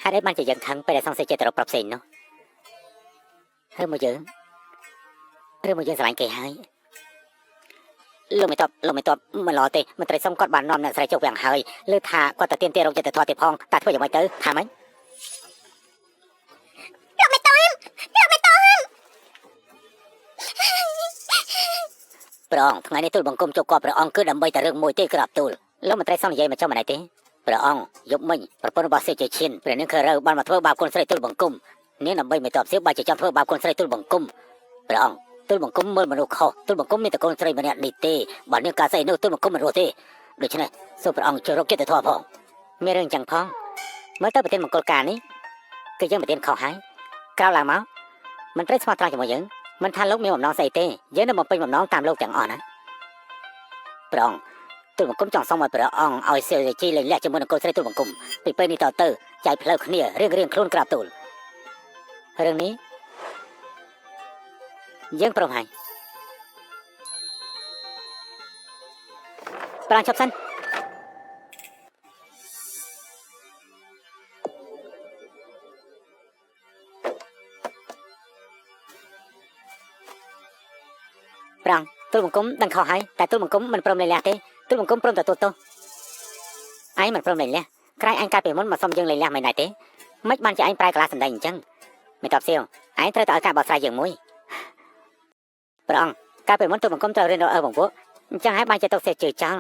ហេតុអីបានជាយើងខឹងពេលដែលសង្ស័យចិត្តទៅរកប្រាប់ផ្សេងនោះឬមកយើងស្រឡាញ់គេហើយលោកមិនតបមិនល្អទេមន្ត្រីសុំគាត់បាននាំអ្នកស្រីចុះវាំងហើយលើថាគាត់ទៅទាមទាររកយុត្តិធម៌ទៀតផងតែធ្វើយ៉ាងម៉េចទៅថាម៉េចលោកមិនតបព្រះអង្គថ្ងៃនេះទូលបង្គំជោគគាត់ព្រះអង្គគឺដើម្បីតែរឿងមួយទេក្រាបទូលលោកមន្ត្រីសុំនិយាយមកចុះមិនដែរទេព្រះអង្គយប់មិញប្រពន្ធរបស់សេចក្ដីឈិនព្រះនាងខើរើបានមកធ្វើបាបកូនស្រីទូលបង្គំនាងដើម្បីមិនតបសៀវបាច់ចង់ធ្វើបាបកូនស្រីទូលបង្គំព្រះអង្គទូលបង្គំមើលមនុស្សខុសទូលបង្គំមានតែកូនស្រីម្នាក់នេះទេបើនាងកាស្អីនោះទូលបង្គំមិនរស់ទេដូច្នេះសូមព្រះអង្គជួយរកយុត្តិធម៌ផងមានរឿងចឹងផងមើលទៅប្រធានមង្គលការនេះគឺយើងប្រធានខុសហើយក្រោយឡើងមកមន្ត្រីស្មោះត្រង់ជាមួយយើងមិនថាលោកមានបំណងស្អីទេយើងនឹងបំពេញបំណងតាមលោកទាំងអស់ណាព្រះអង្គទូលបង្គំចង់សុំឲ្យព្រះអង្គឲ្យសេរីជីលែងលះជាមួយនឹងកូនស្រីទូលបង្គំពីពេលនេះតទៅចែកផ្លូវគ្នារៀងខ្លួនក្រាបទូលរឿងនេះយើងព្រមហើយប្រាំងឈប់សិនប្រាំងទូលបង្គំដឹងខុសហើយតែទូលបង្គំមិនព្រមលែងលះទេទូលបង្គំព្រមទទួលទោសឯងមិនព្រមលែងលះក្រែងឯងកាលពីមុនមកសុំយើងលែងលះមិនដែរទេមិនបានជាឯងប្រែកន្លះសម្ដីអញ្ចឹងមិនតបសៀវឯងត្រូវតែឲ្យការបោះស្រាយយើងមួយព្រះអង្គកាលពីមុនទូលបង្គំត្រូវរៀនរកបង្ពោះអញ្ចឹងហើយបានជាទុកសេះជឿចោល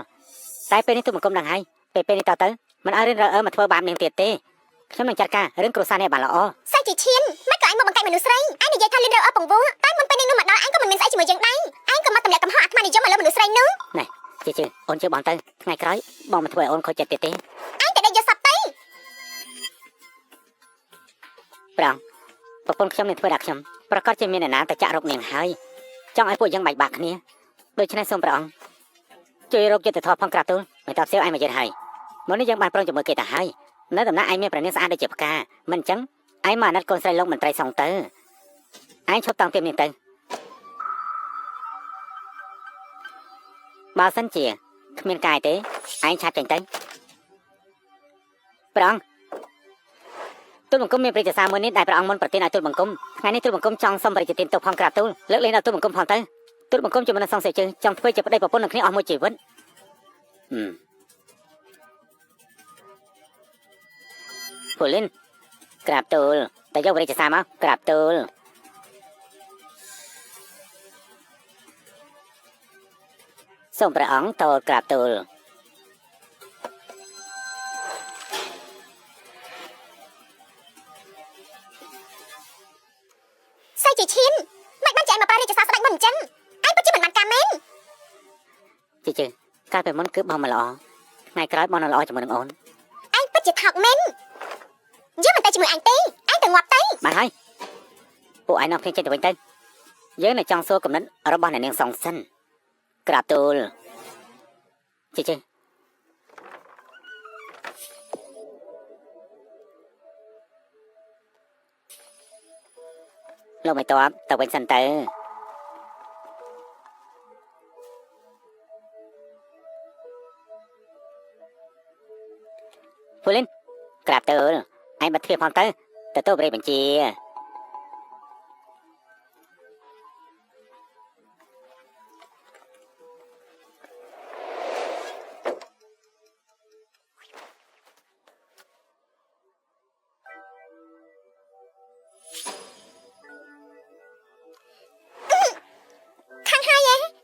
តែពេលនេះទូលបង្គំដឹងហើយពេលនេះតទៅមិនឲ្យរៀនរកមកធ្វើបាបនាងទៀតទេខ្ញុំនឹងចាត់ការរឿងគ្រួសារនេះបានល្អសាច់ជាឈានមិនក៏ឯងមកបង្កាច់មនុស្សស្រីឯងនិយាយថារៀនរកបង្ពោះតែមុនពេលនេះនោះមកដល់ឯងក៏មិនមានស្អីជាមួយយើងដែរឯងក៏មកទម្លាក់កំហុសអាត្មានិយមមកលើមនុស្សស្រីនោះណែជាអូនជឿបងទៅថ្ងៃក្រោយបងមិនធ្វើឲ្យអូនខូចចិត្តទៀតទេឯងតែដេកយកសັບទៅប្រងប្រពន្ធខ្ញុំនឹងធ្វើដាក់ខ្ញុំប្រកាសជាមានអ្នកណាទៅចាក់រកនាងហើយចង់ឲ្យពួកយើងបែកបាក់គ្នាដូច្នេះសូមព្រះអង្គជួយរកយុត្តិធម៌ផងក្រាបទូលមិនតបសៀវឯងមកយឺតហើយមកនេះយើងបានព្រមជាមួយគេទៅហើយនៅដំណាក់ឯងមានប្រណិនស្អាតដូចជាផ្កាមិនអញ្ចឹងឯងមកអាណិតកូនស្រីលោកមន្ត្រីសងទៅឯងឈប់តាំងពីនេះទៅបើសិនជាគ្មានកាយទេឯងឆាប់ចេញទៅព្រះអង្គទូលបង្គំមានព្រះរាជសារមួយនេះដែលព្រះអង្គមុនប្រទានឲ្យទូលបង្គំថ្ងៃនេះទូលបង្គំចង់សុំព្រះរាជទានទុកផងក្រាបទូលលើកលែងដល់ទូលបង្គំផងទៅទូលបង្គំជាមួយនឹងសង្ស័យជើងចង់ធ្វើជាប្តីប្រពន្ធនឹងគ្នាអស់មួយជីវិតពូលីនក្រាបទូលតែយកព្រះរាជសារមកក្រាបទូលសូមព្រះអង្គតលក្រាបទូលសាច់ជាឈានមិនបានចែកមកប្រើរាជសារស្ដេចមុនអញ្ចឹងឯងពិតជាមិនបានការមែនជឿកាលពីមុនគឺបងមិនល្អថ្ងៃក្រោយបងនឹងល្អជាមួយនឹងអូនឯងពិតជាថោកមែនយើងមិនទៅជាមួយអញទេឯងទៅងាប់ទៅបានហើយពួកឯងនាំគ្នាចេញទៅវិញទៅយើងនៅចង់សួរកំណត់របស់អ្នកនាងសងសិនក្រាបទូលជឿលោកមិនតបទៅវិញសិនទៅពូលីនក្រាបទូលឯងបាត់ទ្វារផងទៅទទួលព្រះបញ្ជា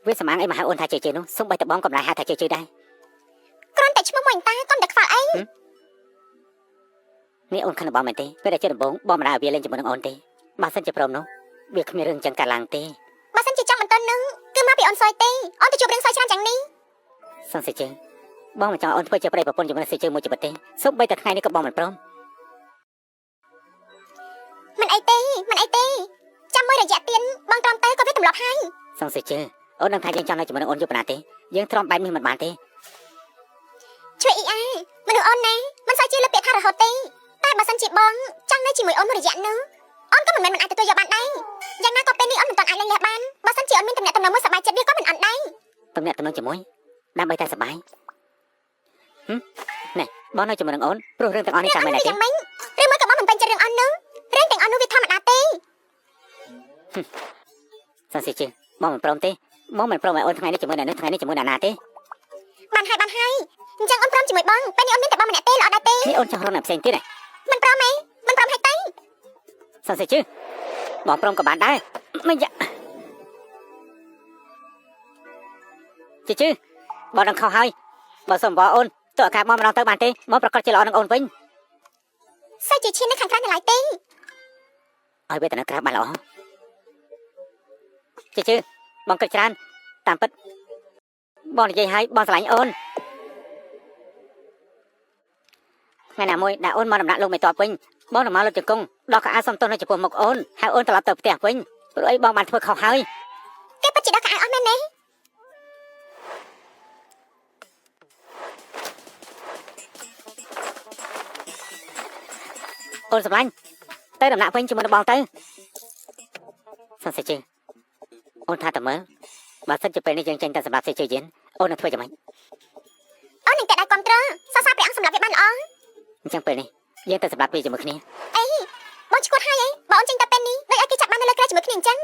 វាសម្អាងអីមកហៅអូនថាជឿនោះសូម្បីតែបងកំឡៃហៅថាជឿដែរគ្រាន់តែឈ្មោះមួយតាកុំតែខ្វល់អីនេះអូនខឹងរបស់មែនទេពេលដែលជាដំបងបងមិនដែរវាលេងជាមួយនឹងអូនទេបើសិនជាព្រមនោះវាគ្មានរឿងចឹងកើតឡើងទេបើសិនជាចង់បន្តនឹងគឺមកពីអូនសយទេអូនទៅជួបរឿងសយច្រើនយ៉ាងនេះសង្ស័យជើងបងមិនចង់អូនធ្វើជាប្តីប្រពន្ធជាមួយនឹងសយជើងមួយជីវិតទេសូម្បីតែថ្ងៃនេះក៏បងមិនព្រមមិនអីទេចាំមើលរយៈទៀនបងត្រង់ទៅក៏វាទម្លាប់ហើយសង្ស័យជើងអូននឹងថាយើងចង់នៅជាមួយនឹងអូនយូរប៉ុណ្ណាទេយើងទ្រាំបែបនេះមិនបានទេជួយអ៊ីមនុស្សអូនណាមិនសូវជឿលើពាក្យថារហូតទេតែបើសិនជាបងចង់នៅជាមួយអូនមួយរយៈនោះអូនក៏មិនមែនមិនអាចទទួលយកបានដែរយ៉ាងណាក៏ពេលនេះអូនមិនទាន់អាចលែងលះបានបើសិនជាអូនមានទំនាក់ទំនងមួយសប្បាយចិត្តវាក៏មិនអត់ដែរទំនាក់ទំនងជាមួយដើម្បីតែសប្បាយណែបងនៅជាមួយនឹងអូនព្រោះរឿងទាំងអស់នេះចាំមែនទេឬមួយក៏បង ននោះរឿងទាំងអស់នោះវាធម្មតាទេ សិនសិជឺបងមិនព្រមទេបងមិនព្រមឲ្យអូនថ្ងៃនេះជាមួយអ្នកនេះថ្ងៃនេះជាមួយអ្នកណាទេ បានហើយអញ្ចឹងអូនព្រមជាមួយបងពេលនេះអូនមានតែបងម្នាក់ទេល្អដែរទេ នេះអូនចង់រកអ្នកផ្សេងទៀតហ៎ មិនព្រមទេមិនព្រមហើយទេ សិនសិជឺបងព្រមក៏បានដែរមិនយ៉ាជឺជឺបងដឹងខុសហើយបើសុំបងអូនទោះអាការបងម្ដងទៅបានទេបងប្រកាសជាល្អនឹងអូនវិញ សាច់ជាឈាននៅខាងក្រៅនៅឡើយទេ ឲ្យវេទនាក្រៅបានល្អជឺជឺបងគិតច្រើនតាមពិតបងនិយាយឲ្យបងស្រឡាញ់អូនថ្ងៃណាមួយដាក់អូនមកដំណាក់លោកមេតបវិញបងនឹងមកលើកជង្គង់ដល់កៅអៅសុំទោសនៅចំពោះមុខអូនហើយអូនត្រឡប់ទៅផ្ទះវិញព្រោះអីបងបានធ្វើខុសហើយ គេពិតជាដល់កៅអៅអស់មែនទេ អូនសម្លាញ់ទៅដំណាក់វិញជាមួយនឹងបងទៅសិនសិជឺអូនថាតើមើលបើសិនជាពេលនេះយើងចេញទៅសម្រាប់សិជឺយិនអូននឹងធ្វើយ៉ាងម៉េច អូននឹងតែដៃគ្រប់ត្រសរសើរព្រះអង្គសម្រាប់វាបានល្អ អញ្ចឹងពេលនេះយើងទៅសម្រាប់វាជាមួយគ្នា អីបងឈួតហើយបើអូនចេញទៅពេលនេះដូចឲ្យគេចាប់បាននៅលើក្រែជាមួយគ្នាអញ្ចឹង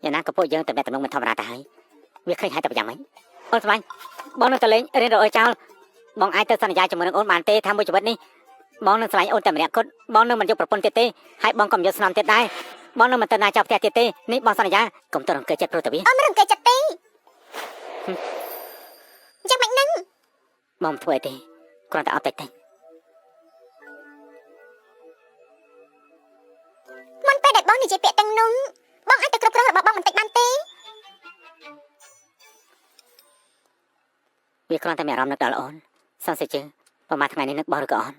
យ៉ាងណាក៏ពួកយើងតំណែងមិនធម្មតាទៅហើយវាឃើញហើយតែយ៉ាងម៉េចអូនសម្លាញ់បងនឹងទៅលេងរៀនរអើចោលបងអាចទៅសន្យាជាមួយនឹងអូនបានទេថាមួយជីវិតនេះបងនឹងស្រឡាញ់អូនតែម្នាក់គត់បងនឹងមិនយកប្រពន្ធទៀតទេហើយបងក៏មិនយកស្នំទៀតដែរបងនឹងមិនទៅណាចោលផ្ទះទៀតទេនេះបងសន្យាកុំទៅរង្គើចិត្តព្រោះតែវា អូនមិនរំកិលចិត្តទេអញ្ចឹងមិននឹង បងមិនធ្វើអីទេគ្រាន់តែអត់តិចតិច មុនពេលដែលបងនិយាយពាក្យទាំងនោះបងអាចទៅគ្រប់គ្រងរបស់បងបន្តិចបានទេ វាគ្រាន់តែមានអារម្មណ៍នឹកដល់អូនសង្ស័យជើប្រហែលថ្ងៃនេះនឹកបងឬក៏អត់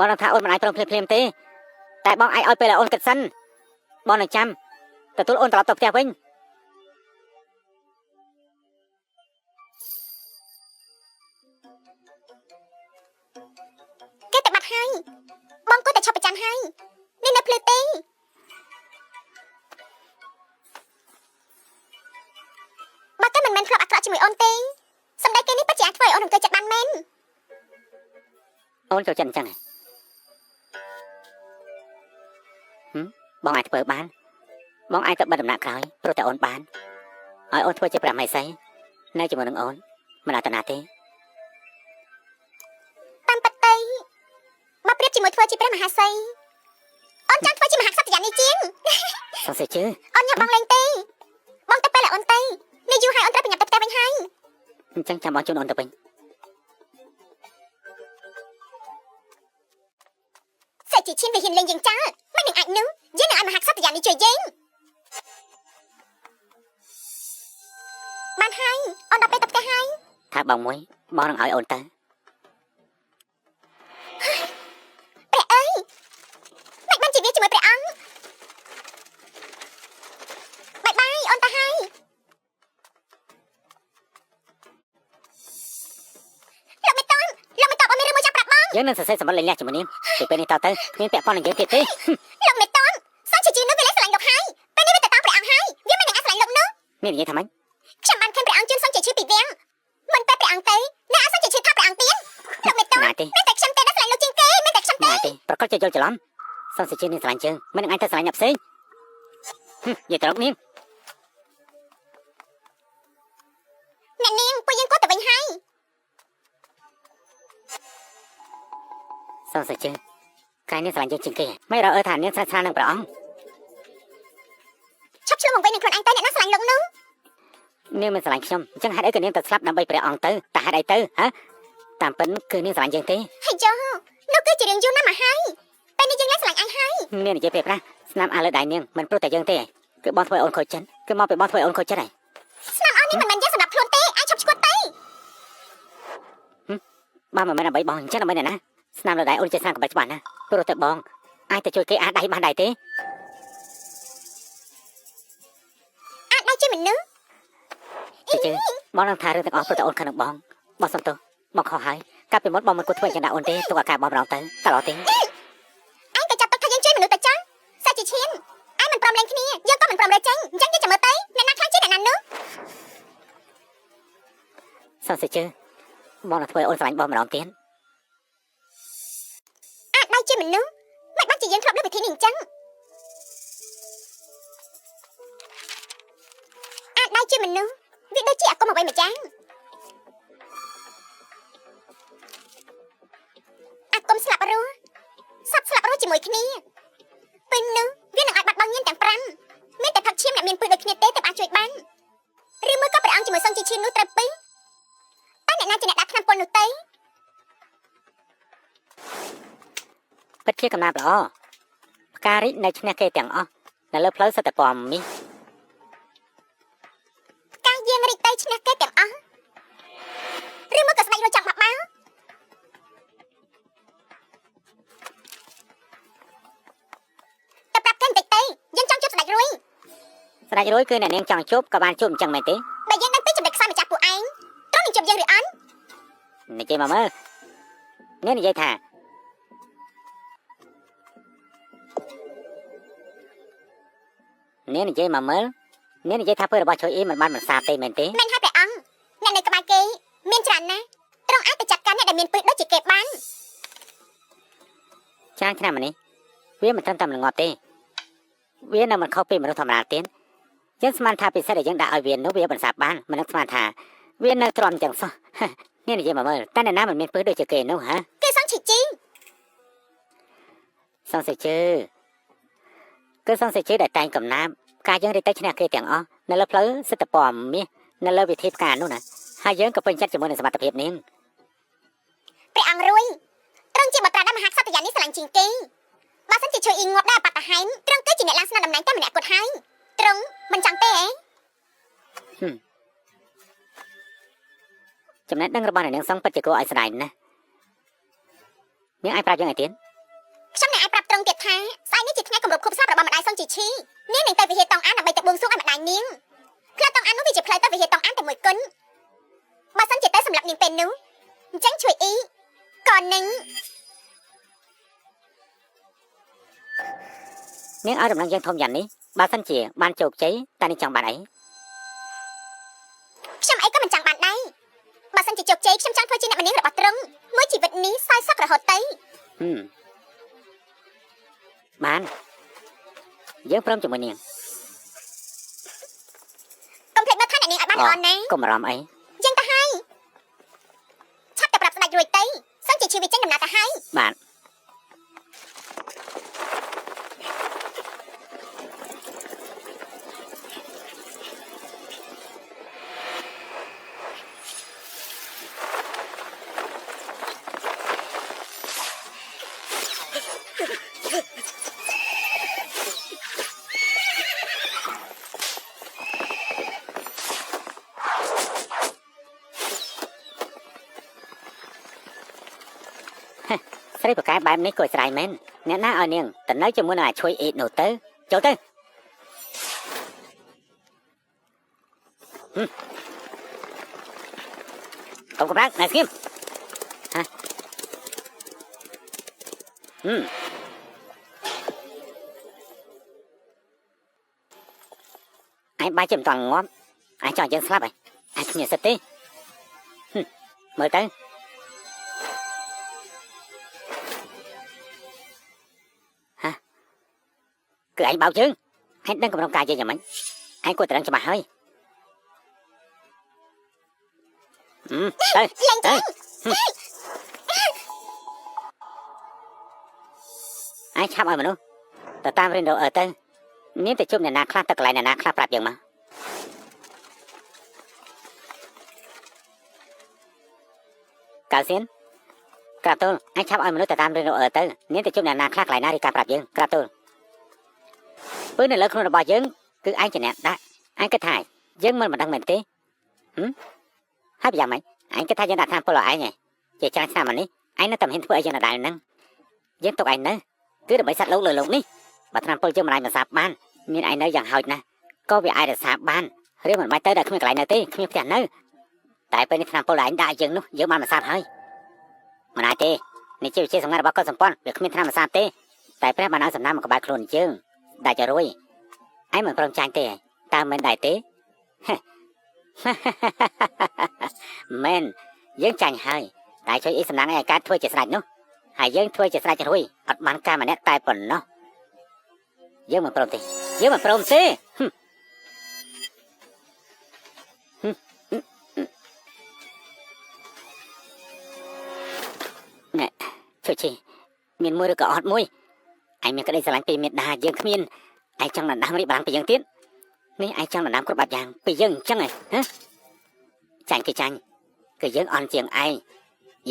បងនឹងថាអូនមិនអាចព្រមភ្លាមទេតែបងអាចឲ្យពេលអូនគិតសិនបងនឹងចាំទទួលអូនត្រឡប់ទៅផ្ទះវិញ គេតែបាត់ហើយបងគួរតែឈប់ប្រចាំហើយនេះនៅភ្លឺទេបើគេមិនមែនធ្លាប់អាក្រក់ជាមួយអូនទេសម្ដីគេនេះពិតជាអាចធ្វើឲ្យអូនរំកិលចិត្តបានមែន អូនចូលចិត្តអញ្ចឹងហ៎បងអាចធ្វើបានបងអាចទៅបិទដំណាក់ក្រោយព្រោះតែអូនបានឲ្យអូនធ្វើជាព្រះមហេសីនៅជាមួយនឹងអូនមិនអត់តាទេ តាមពិតទៅបើប្រៀបជាមួយធ្វើជាព្រះមហាសីអូនចង់ធ្វើជាមហាក្សត្រយ៉ាងនេះជាង សង្ស័យជើ អូនញ៉ាំបងលេងទេបងទៅពេលអូនទៅនេះយូរហើយអូនត្រូវប្រញាប់ទៅផ្ទះវិញហើយ អញ្ចឹងចាំបងជូនអូនទៅវិញ សេចជាឈានវាហ៊ានលេងយើងចាមិននឹងអាចនឹងយើងនឹងឲ្យមហាក្សត្រយ៉ាងនេះជួយយើងបានហើយអូនដល់ពេលទៅផ្ទះហើយ ថាបងមួយបងនឹងឲ្យអូនទៅ ព្រះអើយមិនបានជាវាជាមួយព្រះអង្គបាយបាយអូនទៅហើយលោកមិនតន់អូនមានរឿងមួយចាំប្រាប់បង យើងនឹងសរសេរសម្បត្តិលេងលះជាមួយនាងពីពេលនេះតទៅគ្មានពាក់ព័ន្ធនឹងយើងទៀតទេ លោកមិនតន់សង្ឃជានោះវាលែងស្រឡាញ់លោកហើយពេលនេះវាទៅតាមព្រះអង្គហើយវាមិននឹងអាចស្រឡាញ់លោកនោះ មាននិយាយថាម៉េច ខ្ញុំបានឃើញព្រះអង្គជឿនសង្ឃជាឈឺពីវាំងមិនតែព្រះអង្គទៅអ្នកអសង្ឃជាឈឺថាព្រះអង្គទៀតលោកមិនតន់ ណាទេ មានតែខ្ញុំទេដែលស្រឡាញ់លោកជាងគេមានតែខ្ញុំទេ ណាទេប្រកាសជាយល់ច្រឡំសង្ស័យជើនាងស្រឡាញ់ជើងមិននឹងអាចទៅស្រឡាញ់អ្នកផ្សេងនិយាយត្រង់នាង អ្នកនាងពួកយើងគួរទៅវិញហើយ សង្ស័យជើកាយនាងស្រឡាញ់យើងជាងគេមិនរកថានាងស្រឡាញ់នឹងព្រះអង្គ ឈប់ឆ្លងមកវិញនឹងខ្លួនឯងទៅអ្នកណាស្រឡាញ់លោកនោះ នាងមិនស្រឡាញ់ខ្ញុំអញ្ចឹងហេតុអីក៏នាងទៅស្លាប់ដើម្បីព្រះអង្គទៅតែហេតុអីទៅហ៎តាមពិតគឺនាងស្រឡាញ់យើងទេ ហើយចុះនោះគឺជារឿងយូរណាស់មកហើយពេលនេះយើងលែងស្រឡាញ់អញហើយ នាងនិយាយពេលខ្លះស្នាមអាលើដៃនាងមិនព្រោះតែយើងទេគឺបងធ្វើឲ្យអូនខូចចិត្តគឺមកពីបងធ្វើឲ្យអូនខូចចិត្តហើយ ស្នាមអស់នេះមិនមែនយើងសម្រាប់ខ្លួនទេអាចឈប់ឈួតទៅ បងមិនមែនដើម្បីបងអញ្ចឹងដើម្បីអ្នកណាស្នាមលើដៃអូនជាស្នាមកបិទច្បាស់ណាព្រោះតែបងអាចទៅជួយគេអាចដៃបានដែរទេ អាចដៃជាមនុស្ស ជឿបងនឹងថារឿងទាំងអស់ព្រោះតែអូនខឹងនឹងបងបងសុំទោសបងខុសហើយកាលពីមុនបងមិនគួរធ្វើអញ្ចឹងដាក់អូនទេទុកអាការបងម្ដងទៅតឡោះទេ អញក៏ចាប់ទុកថាយើងជួយមនុស្សទៅចឹងសាច់ជាឈានអញមិនព្រមលេងគ្នាយើងក៏មិនព្រមរើចេញអញ្ចឹងយើងចាំមើលទៅអ្នកណាខ្លាំងជាងអ្នកណានោះ សង្ស័យជើ បងនឹងធ្វើអូនស្រឡាញ់បងម្ដងទៀត អាចដៃជាមនុស្សមិនបានជាយើងធ្លាប់លើវិធីនេះអញ្ចឹងអាចដៃជាមនុស្សវាដូចជាអាគមអ្វីម្យ៉ាងអាគមស្លាប់រស់សត្វស្លាប់រស់ជាមួយគ្នាពេលនោះវានឹងអាចបាត់បង់ញៀនទាំង5មានតែផឹកឈាមអ្នកមានពឹសដូចគ្នាទេតែអាចជួយបានឬមួយក៏ព្រះអង្គជាមួយសង្ឃជាឈាននោះត្រូវពីតែអ្នកណាជាអ្នកដាក់ឆ្នាំពុននោះទេ ពិតជាកំណាព្យល្អផ្ការីកនៅឈ្នះគេទាំងអស់នៅលើផ្លូវសត្វពំមី ការយាងរីកទៅឈ្នះគេទាំងអស់ឬមកក៏ស្ដេចរត់ចង់មកបាល់តែប្រាប់គេបន្តិចទេយើងចង់ជួបស្ដេចរួយ ស្ដេចរួយគឺអ្នកនាងចង់ជួបក៏បានជួបអញ្ចឹងមែនទេ បើយើងដឹងពីចំណុចខ្សោយម្ចាស់ពួកឯងទ្រង់នឹងជួបយើងឬអត់ និយាយមកមើលនាងនិយាយថានាងនិយាយមកមើលនាងនិយាយថាពើរបស់ជួយអ៊ីមិនបានបន្សាទេមែនទេ មែនហើយព្រះអង្គអ្នកនៅក្បែរគេមានច្រើនណាស់ទ្រង់អាចទៅចាត់ការអ្នកដែលមានពឹសដូចជាគេបាន ច្រើនឆ្នាំមកនេះវាមិនត្រឹមតែមិនងាប់ទេវានៅមិនខុសពីមនុស្សធម្មតាទៀតយើងស្មានថាពិសេសដែលយើងដាក់ឲ្យវានោះវាបន្សាបានមិននឹកស្មានថាវានៅទ្រាំចឹងសោះ នាងនិយាយមកមើលតែអ្នកណាមិនមានពឹសដូចជាគេនោះហ៎ គេសង់ឈីជី សង្ស័យជើគឺសង្ស័យជើដែលតែងកំណាព្យការយើងរីកទៅឈ្នះគេទាំងអស់នៅលើផ្លូវសិទ្ធិពំមាសនៅលើវិធីផ្កានោះណាហើយយើងក៏ពេញចិត្តជាមួយនឹងសមត្ថភាពនាង ព្រះអង្គរួយទ្រង់ជាបត្រាដែលមហាក្សត្រនេះស្រឡាញ់ជាងគេបើសិនជាជួយអ៊ីងាប់ដែរបត្តហែមទ្រង់គឺជាអ្នកឡើងស្នាតំណែងតែម្នាក់គត់ហើយទ្រង់មិនចង់ទេហ៎ ចំណេះដឹងរបស់អ្នកនាងសង្ឃពិតជាគួរឲ្យស្ដាយណាស់នាងអាចប្រាប់យើងឲ្យទៀត ខ្ញុំអ្នកអាចប្រាប់ទ្រង់ទៀតថាស្អែកនេះជាថ្ងៃគម្រប់ខួបសពរបស់ម្ដាយសង្ឃជីឈីនាងនឹងទៅវិហារតង់អានដើម្បីទៅបួងសួងឲ្យម្ដាយនាងផ្លូវតង់អាននោះវាជាផ្លូវទៅវិហារតង់អានតែមួយគុណបើសិនជាទៅសម្រាប់នាងពេលនោះអញ្ចឹងជួយអ៊ីក៏នឹង នាងឲ្យដំណឹងយើងធំយ៉ាងនេះបើសិនជាបានជោគជ័យតែនាងចង់បានអី ខ្ញុំអីក៏មិនចង់បានដែរបើសិនជាជោគជ័យខ្ញុំចង់ធ្វើជាអ្នកម្នាងរបស់ទ្រង់មួយជីវិតនេះសោយសុខរហូតទៅ បានយើងព្រមជាមួយនាង កុំភ្លេចមើលថែអ្នកនាងឲ្យបានល្អណាស់ កុំអារម្មណ៍អី យើងទៅហើយឆាប់តែប្រាប់ស្ដេចរួចទៅសឹងជាជីវិតចេញដំណើរទៅហើយ បាទ ស្រីប្រកែបែបនេះក៏ស្រ័យមែនអ្នកណាឲ្យនាងទៅនៅជាមួយនឹងអាឈួយអ៊ីតនោះទៅចូលទៅកុំកំរើកណែស្គីមហ៎អញបាយជាមិនតន់ងាប់អញចង់យើងស្លាប់ហើយអញគ្មានសិទ្ធទេមើលទៅគឺឯងបោកជើងឯងដឹងកម្រងការយើងយ៉ាងម៉េចឯងគួរតែដឹងច្បាស់ហើយទៅឯងឆាប់ឲ្យមនុស្សទៅតាមរៀនរកទៅមានតែជុំអ្នកណាខ្លះទៅកន្លែងអ្នកណាខ្លះប្រាប់យើងមកកៅសៀនក្រាបទូលឯងឆាប់ឲ្យមនុស្សទៅតាមរៀនរកទៅមានតែជុំអ្នកណាខ្លះកន្លែងណារីកាប្រាប់យើងក្រាបទូលปืนនៅលើខ្លួនរបស់យើងគឺឯងជាអ្នកដាក់ឯងគិតថាយើងមិនដឹងមែនទេហើយយ៉ាងម៉េចឯងគិតថាយើងដាក់តាមពលឲ្យឯងជាច្រើនឆ្នាំមកនេះឯងនៅតែមិនហ៊ានធ្វើអីយ៉ាងណាដែរហ្នឹងយើងទុកឯងនៅគឺដើម្បីសัตว์លោកលើលោកនេះបើតាមពលយើងមិនអាចបន្សាបបានមានឯងនៅយ៉ាងហោចណាស់ក៏វាអាចរក្សាបានឬមិនបាច់ទៅដល់គ្មានកន្លែងនៅទេគ្មានផ្ទះនៅតែពេលនេះតាមពលឯងដាក់យើងនោះយើងបានបន្សាបហើយមិនអាចទេនេះជាវិជាសម្ងាត់របស់កុលសម្ព័ន្ធវាគ្មានឆ្នាំបន្សាបទេតែព្រះបានឲ្យសំណាមមកក្បែរខ្លួនយើងដាច់ចរួយឯងមិនព្រមចាញ់ទេតើមិនដែរទេមែន យើងចាញ់ហើយតែជួយអ៊ីសំណាងឲ្យការធ្វើជាស្រេចនោះហើយយើងធ្វើជាស្រេចរួយអត់បានការម្នាក់តែប៉ុណ្ណោះយើងមិនព្រមទេយើងមិនព្រមទេណែជួយឈីមានមួយឬក៏អត់មួយឯងមានក្តីស្រឡាញ់ពីមេដាយើងគ្មានឯងចង់ដណ្ដើមរាជបល្ល័ង្កពីយើងទៀតនេះឯងចង់ដណ្ដើមគ្រប់បាត់យ៉ាងពីយើងអញ្ចឹងហ៎ចាញ់គឺចាញ់គឺយើងអន់ជាងឯង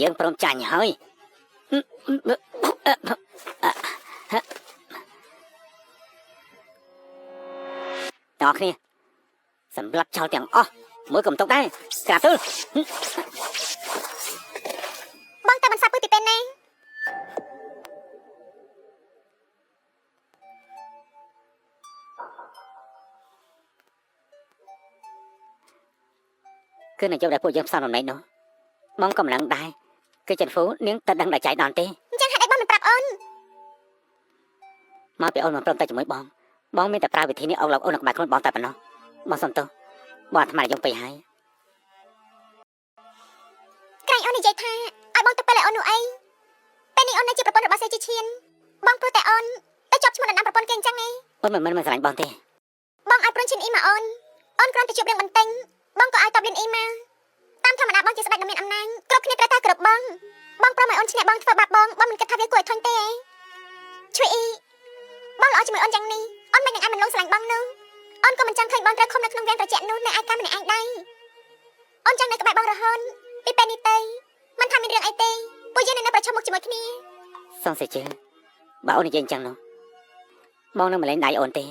យើងព្រមចាញ់ហើយតោះគ្នាសម្រាប់ចោលទាំងអស់មួយកុំຕົកដែរក្រាបទូលបងតែមិនសាប់ពីពេលណាគឺនយោបាយដែលពួកយើងផ្សំដំណេកនោះបងកំឡឹងដែរគឺចិនហ្វូនាងតែដឹងដល់ចៃដន្យទេអញ្ចឹងហេតុអីបងមិនប្រាប់អូនមកពីអូនមិនព្រមទៅជាមួយបងមានតែប្រើវិធីនេះអុកលោកអូននៅក្បែរខ្លួនបងតែប៉ុណ្ណោះបងសុំទោសបងអាត្មាយំពេកហើយក្រែងអូននិយាយថាឲ្យបងទៅពេលឲ្យអូននោះអីពេលនេះអូននៅជាប្រពន្ធរបស់សេជីឈៀនបងព្រោះតែអូនទៅជាប់ឈ្មោះដណ្ដើមប្រពន្ធគេអញ្ចឹងឯងអូនមិនស្រឡាញ់បងទេបងឲ្យព្រុនឈិនអ៊ីមកអូនគ្រាន់តែជួបរឿងបន្តិចបងក៏ឲ្យតបលៀនអ៊ីមកតាមធម្មតាបងជាស្ដេចដ៏មានអំណាចគ្រប់គ្នាត្រូវតែគោរពបងព្រមឲ្យអូនឈ្នះបងធ្វើបាបបងមិនគិតថាវាគួរឲ្យធុញទេឯងជួយអ៊ីបងល្អជាមួយអូនយ៉ាងនេះអូនមិននឹងឲ្យមិនលងស្រឡាញ់បងនោះអូនក៏មិនចង់ឃើញបងត្រូវខំនៅក្នុងវាំងត្រជាក់នោះនៅឯកាម្នាក់ឯងដែរអូនចង់នៅក្បែរបងរហូតពីពេលនេះទៅមិនថាមានរឿងអីទេពួកយើងនៅប្រឈមមុខជាមួយគ្នាសងសេជើបើអូននិយាយអញ្ចឹងនោះបងនឹងមិនលែងដៃអូនទេស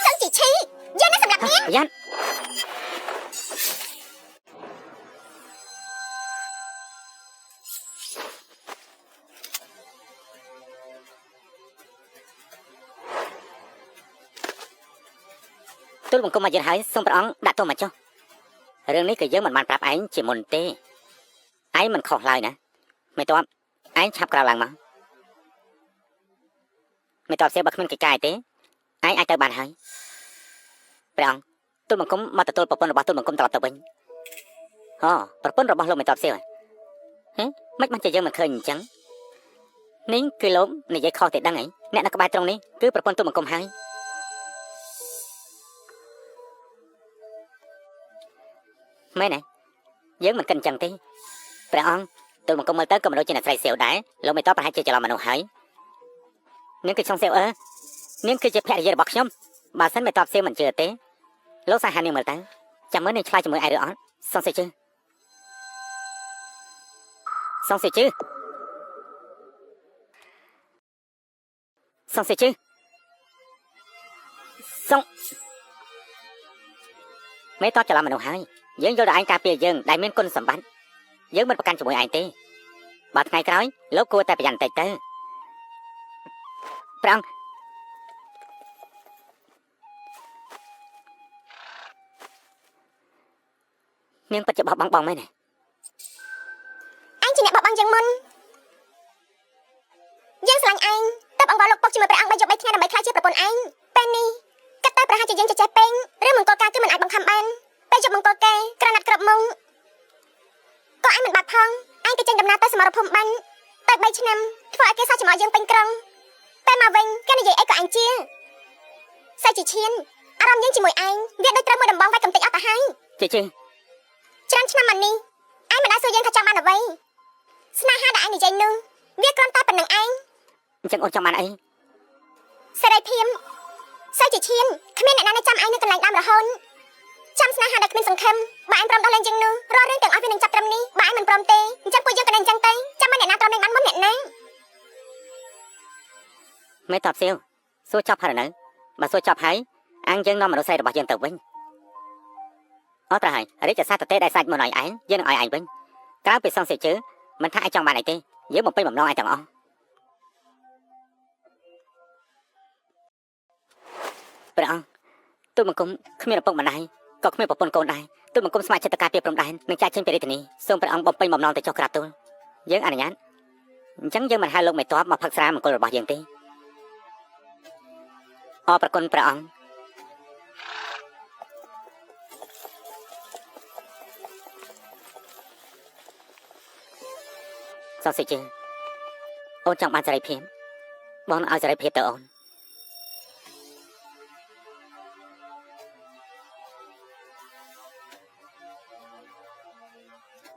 ឹងជីឈីយើងនឹងសម្រាប់នាងយ៉ាន់ទូលបង្គំមកយើងហើយសូមព្រះអង្គដាក់ទោសមកចុះរឿងនេះគឺយើងមិនបានប្រាប់ឯងជាមុនទេឯងមិនខុសឡើយណាមិនតបឯងឆាប់ក្រោកឡើងមកមិនតបស្អីបើគ្មានកិច្ចការទេឯងអាចទៅបានហើយព្រះអង្គទូលបង្គំមកទទួលប្រពន្ធរបស់ទូលបង្គំត្រឡប់ទៅវិញអូប្រពន្ធរបស់លោកមិនតបស្អីហ៎មិនបានជាយើងមិនឃើញអញ្ចឹងនេះគឺលោកនិយាយខុសទេដឹងហីអ្នកនៅក្បែរត្រង់នេះគឺប្រពន្ធទូលបង្គំហើយមែនទេយើងមិនគិតអញ្ចឹងទេព្រះអង្គទូលបង្គំមើលទៅក៏មិនដូចជាអ្នកស្រីសៀវដែរលោកមិនតបប្រហែលជាច្រឡំមនុស្សហើយនាងគឺឆុងសៀវនាងគឺជាភរិយារបស់ខ្ញុំបើសិនមិនតបសៀវមិនជឿទេលោកសាហានាងមើលទៅចាំមើលនាងឆ្លើយជាមួយឯងឬអត់សងសេជឺសងសេជឺសងសេជឺសងមិនតបច្រឡំមនុស្សហើយយើងយល់ដល់ឯងការពារយើងដែលមានគុណសម្បត្តិយើងមិនប្រកាន់ជាមួយឯងទេបើថ្ងៃក្រោយលោកគួរតែប្រយ័ត្នបន្តិចទៅព្រះអង្គនាងពិតជាបោះបង់បងមែនទេអញជាអ្នកបោះបង់យ៉ាងមុនយើងស្រឡាញ់ឯងតើអង្វរលោកពុកជាមួយព្រះអង្គ3យប់3ថ្ងៃដើម្បីខ្លាចជាប្រពន្ធឯងពេលនេះគិតទៅប្រហែលជាយើងចេះពេងឬមង្គលការគឺមិនអាចបង្ខំបានពេលយប់មង្គលគេក្រណាត់ក្របមុងក៏ឯងមិនបាត់ផងឯងទៅចេញដំណើរទៅសមរភូមិបានតែ3ឆ្នាំធ្វើឲ្យគេសោះចំអកយើងពេញក្រុងពេលមកវិញគេនិយាយអីក៏អញជាសាច់ជាឈានអារម្មណ៍យើងជាមួយឯងវាដូចត្រូវមួយដំបងវាយកំទេចអស់ទៅហើយជិះច្រើនឆ្នាំមកនេះឯងមិនដែលសួរយើងថាចង់បានអ្វីស្នេហាដែលឯងនិយាយនោះវាគ្រាន់តែប៉ុណ្្នឹងឯងអញ្ចឹងអូនចង់បានអីសេរីភាពសាច់ជាឈានគ្មានអ្នកណាចាំឯងនៅកន្លែងដើមរហូតចាំស្នេហាដែលគ្មានសង្ឃឹមបើឯងព្រមដោះលែងជាងនោះរាល់រឿងទាំងអស់វានឹងចាប់ត្រឹមនេះបើឯងមិនព្រមទេអញ្ចឹងពួកយើងក៏នឹងអញ្ចឹងទៅចាំមិនអ្នកណាព្រមលែងបានមុនអ្នកណាមិនតបសៀវសួរចប់ហើយនៅបើសួរចប់ហើយអាងយើងនាំមនុស្សស្រីរបស់យើងទៅវិញអត់ត្រូវហើយរាជសារតេដែលសាច់មកឲ្យឯងយើងនឹងឲ្យឯងវិញក្រៅពីសងសេជើមិនថាឯងចង់បានអីទេយើងបំពេញបំណងឯងទាំងអស់ព្រះអង្គទូលបង្គំគ្មានឪពុកម្ដាយក៏គ្មានប្រពន្ធកូនដែរទូលបង្គំស្ម័គ្រចិត្តទៅការពារព្រំដែននឹងចាក់ចេញពីរាជធានីសូមព្រះអង្គបំពេញបំណងទៅចុះក្រាបទូលយើងអនុញ្ញាតអញ្ចឹងយើងមិនហៅលោកមេតបមកផឹកស្រាមង្គលរបស់យើងទេអរប្រគុណព្រះអង្គ ងសេចជាអូនចង់បានសេរីភាពបងនឹងឲ្យសេរីភាពទៅអូន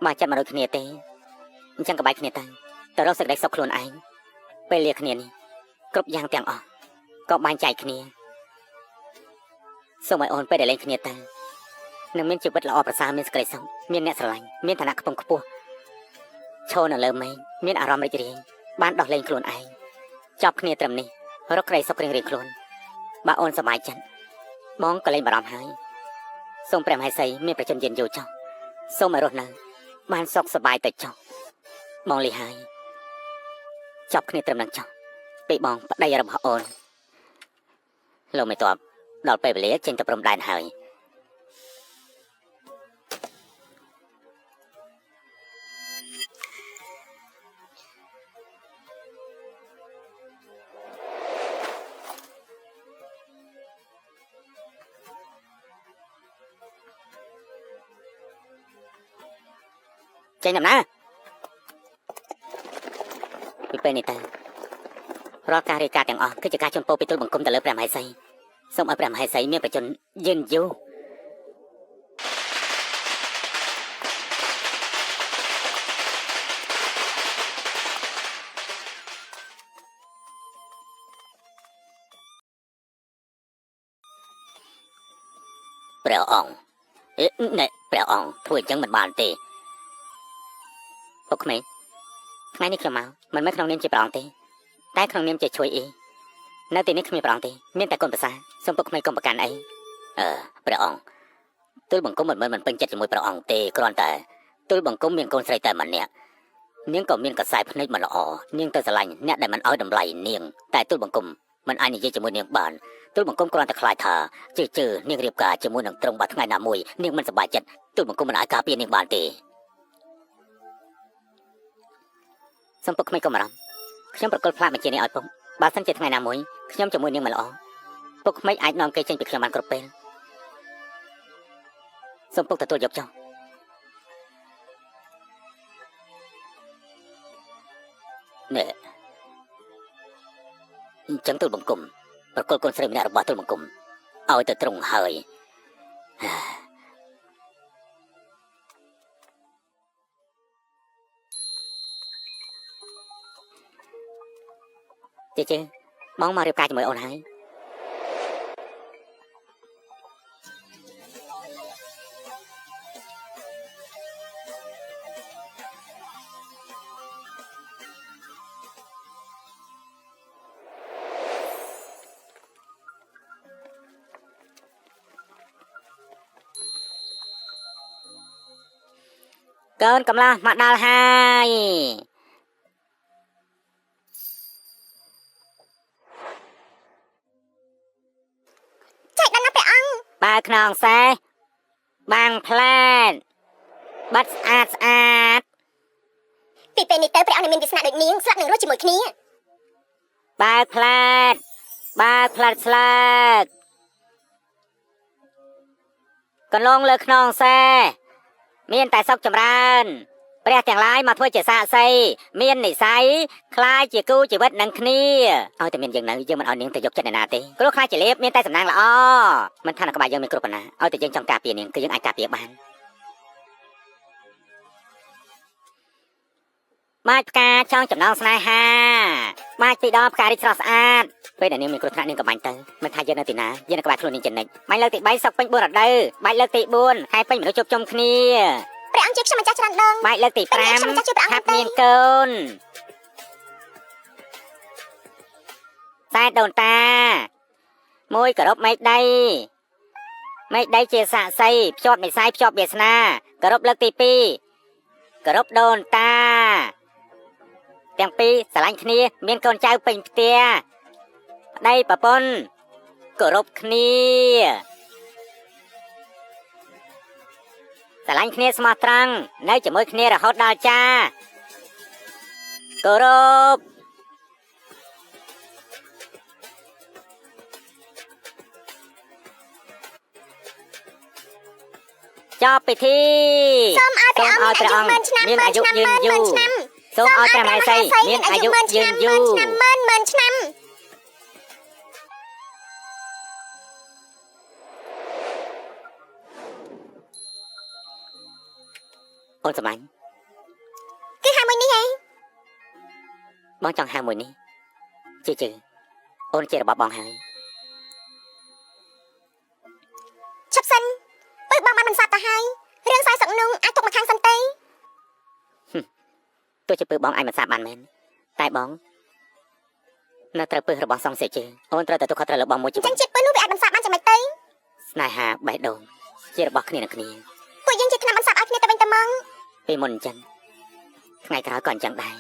បើចិត្តមនុស្សគ្នាទេអញ្ចឹងក៏បែកគ្នាទៅរកសេចក្តីសុខខ្លួនឯងពេលលាគ្នានេះគ្រប់យ៉ាងទាំងអស់ក៏បែងចែកគ្នាសូមឲ្យអូនពេលដែលលេងគ្នាទៅនឹងមានជីវិតល្អប្រសើរមានសេចក្តីសុខមានអ្នកស្រឡាញ់មានឋានៈខ្ពង់ខ្ពស់ឈរនៅលើមេឃមានអារម្មណ៍រីករាយបានដោះលែងខ្លួនឯងចប់គ្នាត្រឹមនេះរកក្តីសុខរៀងៗខ្លួនបើអូនសប្បាយចិត្តបងក៏លែងបារម្ភហើយសូមព្រះមហេសីមានប្រជញ្ញយិនយូរចុះសូមឲ្យរស់នៅបានសុខសប្បាយទៅចុះបងលីហើយចប់គ្នាត្រឹមនឹងចុះពេលបងប្តីរបស់អូនលោកមិនតបដល់ពេលវេលាចេញទៅព្រំដែនហើយចេញដំណើរពីពេលនេះទៅរាល់ការរាយការណ៍ទាំងអស់គឺជាការជូនពរពីទូលបង្គំទៅលើព្រះមហេសីសូមឲ្យព្រះមហេសីមានប្រជញ្ញយិនយូរព្រះអង្គព្រះអង្គធ្វើអញ្ចឹងមិនបានទេពុកក្មេងថ្ងៃនេះខ្ញុំមកមិនមែនក្នុងនាមជាព្រះអង្គទេតែក្នុងនាមជាជួយអ៊ីនៅទីនេះគ្មានព្រះអង្គទេមានតែកូនប្រសាសូមពុកក្មេងកុំប្រកាន់អីព្រះអង្គទូលបង្គំមិនពេញចិត្តជាមួយព្រះអង្គទេគ្រាន់តែទូលបង្គំមានកូនស្រីតែម្នាក់នាងក៏មានកសែភ្នែកមិនល្អនាងទៅស្រឡាញ់អ្នកដែលមិនឲ្យតម្លៃនាងតែទូលបង្គំមិនអាចនិយាយជាមួយនាងបានទូលបង្គំគ្រាន់តែខ្លាចថាជឿនាងរៀបការជាមួយនឹងត្រង់បាត់ថ្ងៃណាមួយនាងមិនសប្បាយចិត្តទូលបង្គំមិនអាចការពារនាងបានទេសូមពុកក្មេងកុំបារម្ភខ្ញុំប្រកល់ផ្លាកបញ្ជានេះឲ្យពុកបើសិនជាថ្ងៃណាមួយខ្ញុំជាមួយនាងមិនល្អពុកក្មេងអាចនាំគេចេញពីខ្ញុំបានគ្រប់ពេលសូមពុកទទួលយកចុះនេះអញ្ចឹងទូលបង្គំប្រកល់កូនស្រីម្នាក់របស់ទូលបង្គំឲ្យទៅត្រង់ហើយជិបងមករៀបការជាមួយអូនហើយកូនកំឡោះមកដល់ហើយបើខ្នងសេះបាំងផ្លែតបាត់ស្អាតពីពេលនេះទៅព្រះអង្គនឹងមានវាសនាដូចនាងស្លាប់នឹងរស់ជាមួយគ្នាបើផ្លែតស្លើកកន្លងលើខ្នងសេះមានតែសុខចម្រើនព្រះទាំងឡាយមកធ្វើជាសាក្សីមាននិស័យខ្លាយជាគូជីវិតនឹងគ្នាឲ្យតែមានយើងនៅយើងមិនឲ្យនាងទៅយកចិត្តអ្នកណាទេព្រោះខ្លាចជាលៀបមានតែសំណាងល្អមិនថានក្បាលយើងមានគ្រប់ប៉ុណ្ណាឲ្យតែយើងចង់ការពារនាងគឺយើងអាចការពារបានបាច់ផ្កាចង់ចំណងស្នេហាបាច់ពីដងផ្ការីកស្រស់ស្អាតពេលដែលនាងមានគ្រោះថ្នាក់នាងក៏បាញ់ទៅមិនថាយើងនៅទីណាយើងនៅក្បែរខ្លួននាងចំណិចបាញ់លើកទី3សុកពេញ4រដូវបាច់លើកទី4ខែពេញមនុស្សជួបជុំគ្នាព្រះអង្គជាខ្ញុំម្ចាស់ច្រើនដងបាច់លើកទី5ថាប់មានកូនតែដូនតាមួយគោរពមេឃដីជាសាក្សីភ្ជាប់និស័យភ្ជាប់វាសនាគោរពលើកទី2គោរពដូនតាទាំងពីរស្រឡាញ់គ្នាមានកូនចៅពេញផ្ទះប្តីប្រពន្ធគោរពគ្នាស្រឡាញ់គ្នាស្មោះត្រង់នៅជាមួយគ្នារហូតដល់ចាគោរពចប់ពិធីសូមឲ្យព្រះអង្គមានអាយុមានអាយុយឺនយូរ សូមឲ្យព្រះមហាសីមានអាយុយឺនយូរ ឆ្នាំម៉ឺនឆ្នាំ អូនសម្លាញ់ គឺហៅមួយនេះឯង បងចង់ហៅមួយនេះជឿអូនជារបស់បងហើយ ឈប់សិនពើបងបានបន្សាប់ទៅហើយរឿងខ្សែសឹកនោះអាចទុកមកខាងសិនទេ ទោះជាពើបងអាចមិនសាបបានមែនតែបងនៅត្រូវពើរបស់សង្ឃសេជើអូនត្រូវតែទុកខុសត្រូវលើបងមួយជីវិ ចឹ ត ងជាតិពើនោះវាអាចបន្សាប់បានចាំមិនទេ ស្នេហាបេះដូងជារបស់គ្នានឹងគ្នា ពួកយើងជាថ្នាំបន្សាប់ឲ្យគ្នាទៅវិញទៅមក ពេលមុនអញ្ចឹងថ្ងៃក្រោយក៏អញ្ចឹងដែរ